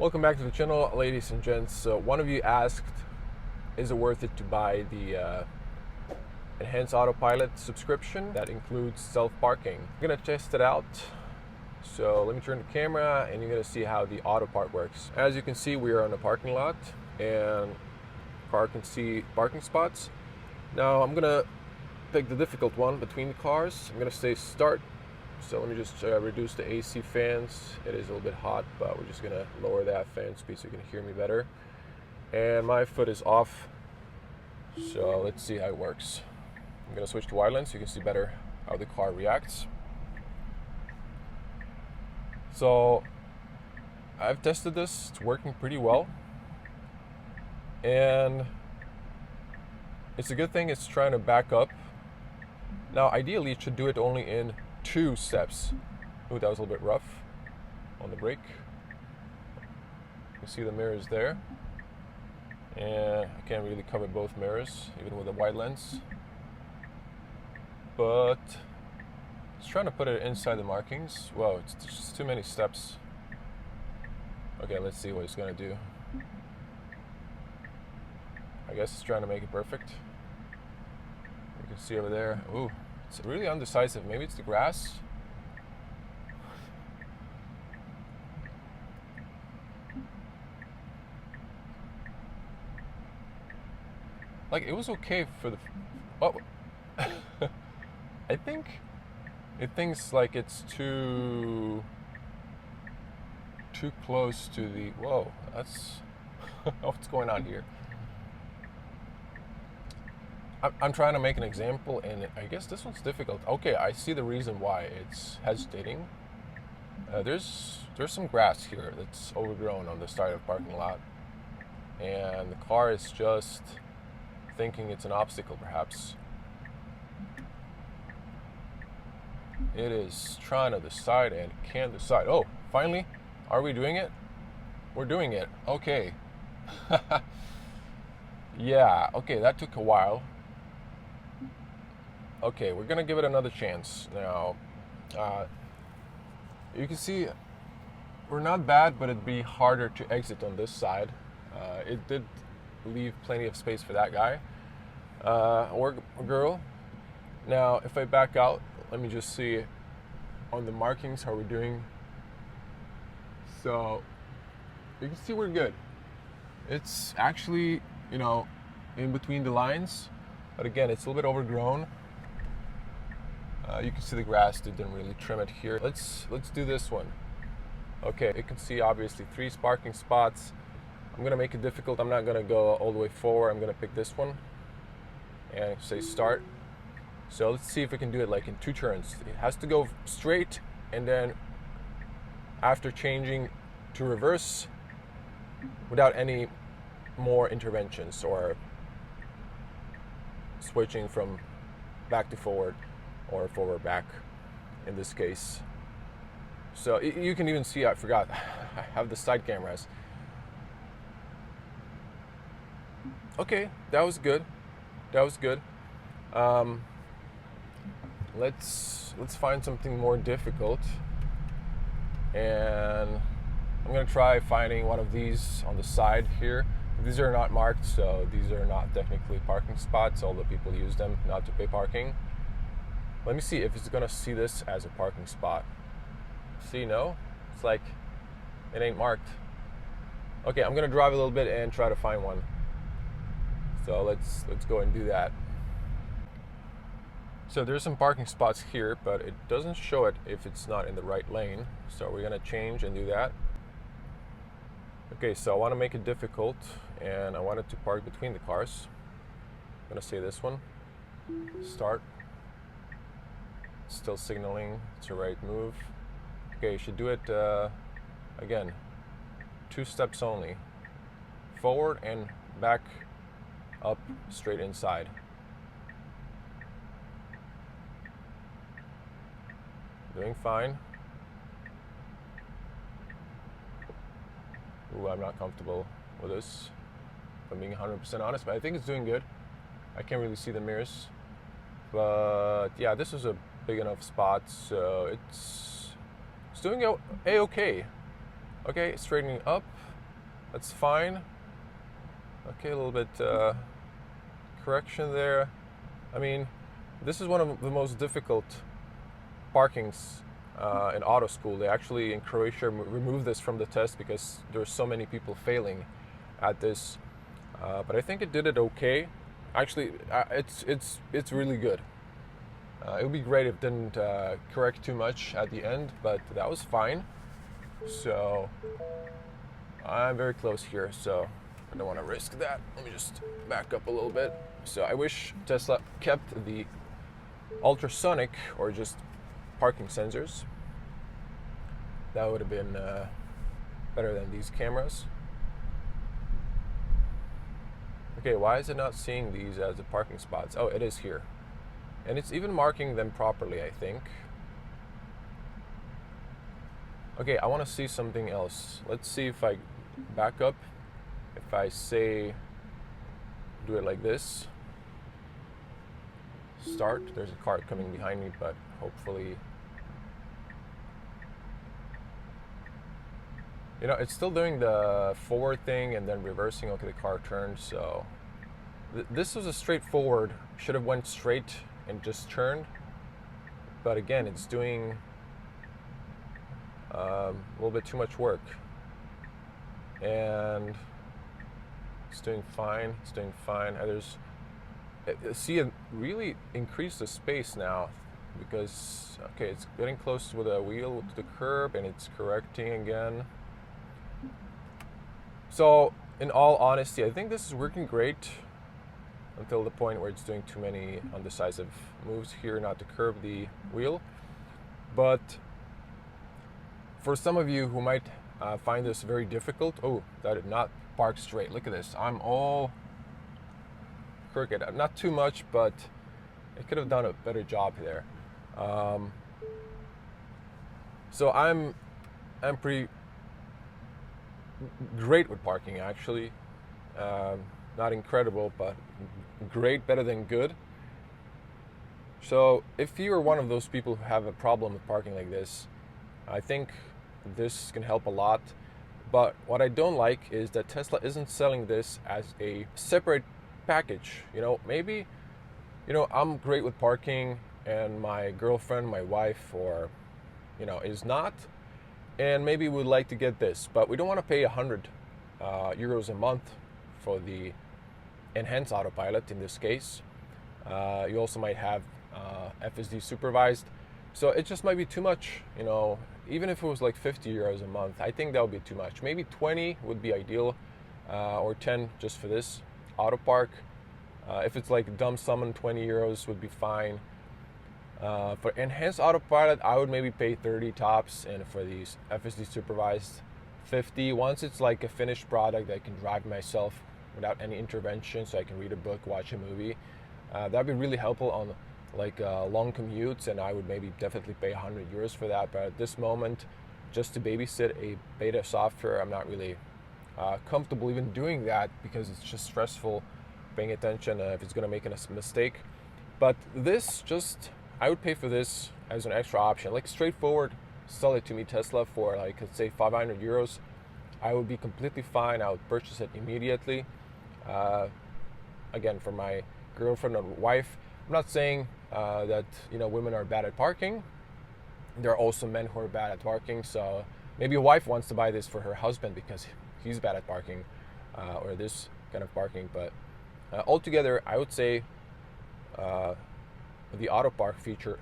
Welcome back to the channel, ladies and gents. One of you asked, is it worth it to buy the enhanced autopilot subscription that includes self-parking? I'm gonna test it out. So let me turn the camera and you're gonna see how the auto park works. As you can see, we are on a parking lot and car can see parking spots. Now I'm gonna pick the difficult one between the cars. I'm gonna say start. So let me just reduce the AC fans. It is a little bit hot, but we're just gonna lower that fan speed so you can hear me better. And my foot is off, so let's see how it works. I'm gonna switch to wireless so you can see better how the car reacts. So I've tested this, it's working pretty well. And it's a good thing it's trying to back up. Now ideally it should do it only in 2 steps. Ooh, that was a little bit rough on the brake. You can see the mirrors there. And I can't really cover both mirrors, even with a wide lens. But it's trying to put it inside the markings. Whoa, it's just too many steps. Okay, let's see what it's gonna do. I guess it's trying to make it perfect. You can see over there. Ooh. It's really undecisive. Maybe it's the grass. Like, it was okay for the... Oh. I think it thinks like it's too close to the... Whoa, that's... What's going on here? I'm trying to make an example, and I guess this one's difficult. Okay, I see the reason why it's hesitating. There's some grass here that's overgrown on the side of the parking lot, and the car is just thinking it's an obstacle, perhaps. It is trying to decide and can't decide. Oh, finally, are we doing it? We're doing it. Okay. Yeah. Okay, that took a while. Okay, we're gonna give it another chance. Now, you can see we're not bad, but it'd be harder to exit on this side. It did leave plenty of space for that guy or girl. Now, if I back out, let me just see on the markings how we're doing. So you can see we're good. It's actually, in between the lines, but again, it's a little bit overgrown. You can see the grass, they didn't really trim it here. Let's do this one. Okay, you can see obviously 3 parking spots. I'm gonna make it difficult. I'm not gonna go all the way forward. I'm gonna pick this one and say start. So let's see if we can do it like in 2 turns. It has to go straight, and then after changing to reverse without any more interventions or switching from back to forward or forward back in this case. So you can even see, I forgot, I have the side cameras. Okay, that was good. That was good. Let's find something more difficult. And I'm gonna try finding one of these on the side here. These are not marked, so these are not technically parking spots, although people use them not to pay parking. Let me see if it's gonna see this as a parking spot. See, no? It's like, it ain't marked. Okay, I'm gonna drive a little bit and try to find one. So let's go and do that. So there's some parking spots here, but it doesn't show it if it's not in the right lane. So we're gonna change and do that. Okay, so I wanna make it difficult, and I want it to park between the cars. I'm gonna say this one, start. Still signaling it's a right move. Okay, you should do it again, 2 steps only. Forward and back up, straight inside. Doing fine. Ooh, I'm not comfortable with this, if I'm being 100% honest, but I think it's doing good. I can't really see the mirrors. But yeah, this is a big enough spot, so it's doing a-okay. Okay, straightening up, That's fine. Okay, a little bit correction there. I mean, this is one of the most difficult parkings in auto school. They actually in Croatia removed this from the test because there's so many people failing at this. But I think it did it okay. Actually, it's really good. It would be great if it didn't correct too much at the end, but that was fine. So I'm very close here, so I don't want to risk that. Let me just back up a little bit. So I wish Tesla kept the ultrasonic or just parking sensors. That would have been better than these cameras. Okay, why is it not seeing these as the parking spots? Oh, it is here. And it's even marking them properly, I think. Okay, I want to see something else. Let's see if I back up. If I say, do it like this. Start. There's a car coming behind me, but hopefully... You know, it's still doing the forward thing and then reversing. Okay, the car turned, so... This was a straightforward. Should have went straight and just turned. But again, it's doing a little bit too much work. And it's doing fine. It's doing fine. See, it really increased the space now because, okay, it's getting close with the wheel to the curb and it's correcting again. So, in all honesty, I think this is working great until the point where it's doing too many undecisive moves here, not to curb the wheel. But for some of you who might find this very difficult, oh, that did not park straight. Look at this. I'm all crooked. Not too much, but it could have done a better job there. So I'm pretty great with parking, actually. Not incredible, but great, better than good. So if you are one of those people who have a problem with parking like this, I think this can help a lot. But what I don't like is that Tesla isn't selling this as a separate package. You know, maybe, you know, I'm great with parking and my girlfriend, my wife, or, you know, is not. And maybe we'd like to get this, but we don't want to pay 100 euros a month for the enhanced autopilot in this case. You also might have FSD supervised. So it just might be too much, you know. Even if it was like 50 euros a month, I think that would be too much. Maybe 20 would be ideal, or 10 just for this auto park. If it's like dumb summon, 20 euros would be fine. For enhanced autopilot, I would maybe pay 30 tops, and for these FSD supervised, 50. Once it's like a finished product that I can drive myself without any intervention, so I can read a book, watch a movie, that'd be really helpful on like long commutes, and I would maybe definitely pay 100 euros for that. But at this moment, just to babysit a beta software, I'm not really comfortable even doing that because it's just stressful paying attention if it's going to make a mistake. But this just, I would pay for this as an extra option, like straightforward. Sell it to me, Tesla, for like, let's say 500 euros. I would be completely fine. I would purchase it immediately. Again, for my girlfriend or wife. I'm not saying that, you know, women are bad at parking. There are also men who are bad at parking. So maybe a wife wants to buy this for her husband because he's bad at parking, or this kind of parking. But altogether, I would say the auto park feature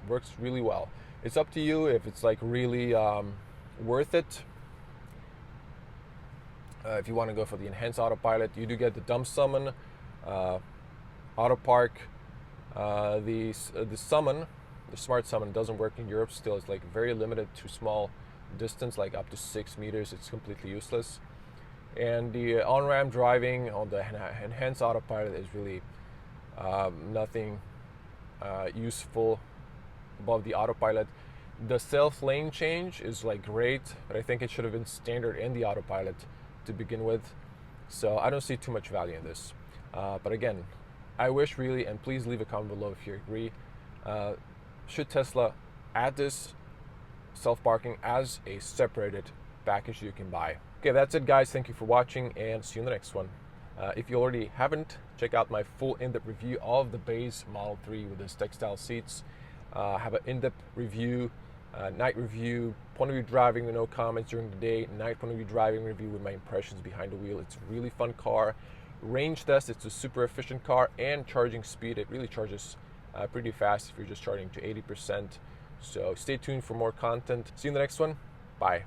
works really well. It's up to you if it's like really worth it. If you want to go for the enhanced autopilot, you do get the dumb summon, auto park. The summon, the smart summon, doesn't work in Europe still. It's like very limited to small distance, like up to 6 meters. It's completely useless. And the on-ramp driving on the enhanced autopilot is really nothing useful above the autopilot. The self lane change is like great, but I think it should have been standard in the autopilot to begin with. So I don't see too much value in this. But again, I wish really, and please leave a comment below if you agree, should Tesla add this self-parking as a separated package you can buy? Okay, that's it guys. Thank you for watching and see you in the next one. If you already haven't, check out my full in-depth review of the base Model 3 with its textile seats. I have an in-depth review, night review, point of view driving with no comments during the day, night point of view driving review with my impressions behind the wheel. It's a really fun car. Range test, it's a super efficient car, and charging speed, it really charges pretty fast if you're just charging to 80%. So stay tuned for more content. See you in the next one. Bye.